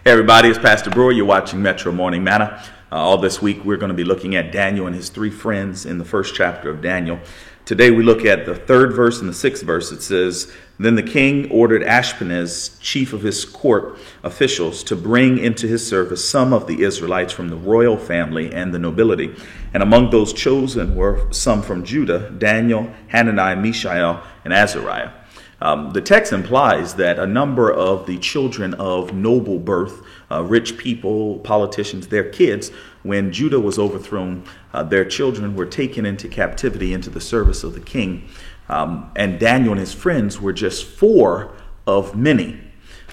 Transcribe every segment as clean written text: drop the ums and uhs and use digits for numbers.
Hey everybody, it's Pastor Brewer. You're watching Metro Morning Manna. All this week we're going to be looking at Daniel and his three friends in the first chapter of Daniel. Today we look at the third verse and the sixth verse. It says, "Then the king ordered Ashpenaz, chief of his court officials, to bring into his service some of the Israelites from the royal family and the nobility. And among those chosen were some from Judah, Daniel, Hananiah, Mishael, and Azariah." The text implies that a number of the children of noble birth, rich people, politicians, their kids, when Judah was overthrown, their children were taken into captivity into the service of the king. And Daniel and his friends were just four of many.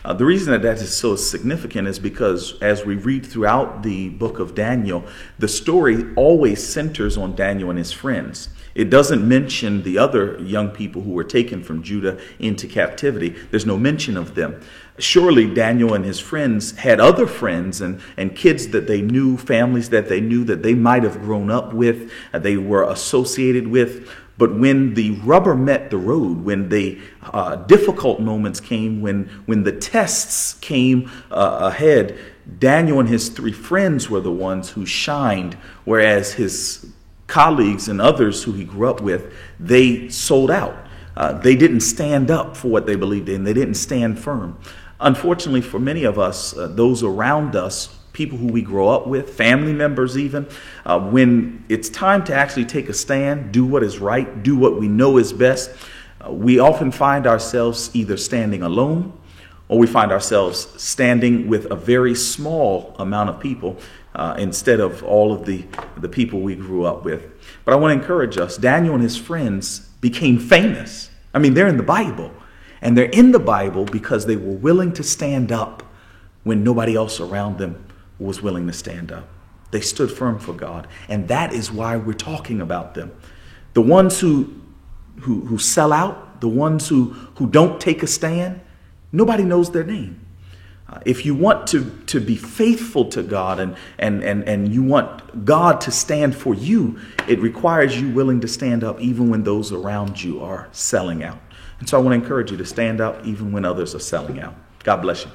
The reason that is so significant is because as we read throughout the book of Daniel, the story always centers on Daniel and his friends. It doesn't mention the other young people who were taken from Judah into captivity. There's no mention of them. Surely Daniel and his friends had other friends and kids that they knew, families that they knew that they might have grown up with, they were associated with. But when the rubber met the road, when the difficult moments came, when the tests came ahead, Daniel and his three friends were the ones who shined, whereas his colleagues and others who he grew up with, they sold out. They didn't stand up for what they believed in. They didn't stand firm. Unfortunately, for many of us, those around us, people who we grow up with, family members even, when it's time to actually take a stand, do what is right, do what we know is best, we often find ourselves either standing alone or we find ourselves standing with a very small amount of people instead of all of the people we grew up with. But I want to encourage us. Daniel and his friends became famous. I mean, they're in the Bible. And they're in the Bible because they were willing to stand up when nobody else around them was willing to stand up. They stood firm for God. And that is why we're talking about them. The ones who sell out, the ones who don't take a stand, nobody knows their name. If you want to be faithful to God and you want God to stand for you, it requires you willing to stand up even when those around you are selling out. And so I want to encourage you to stand up even when others are selling out. God bless you.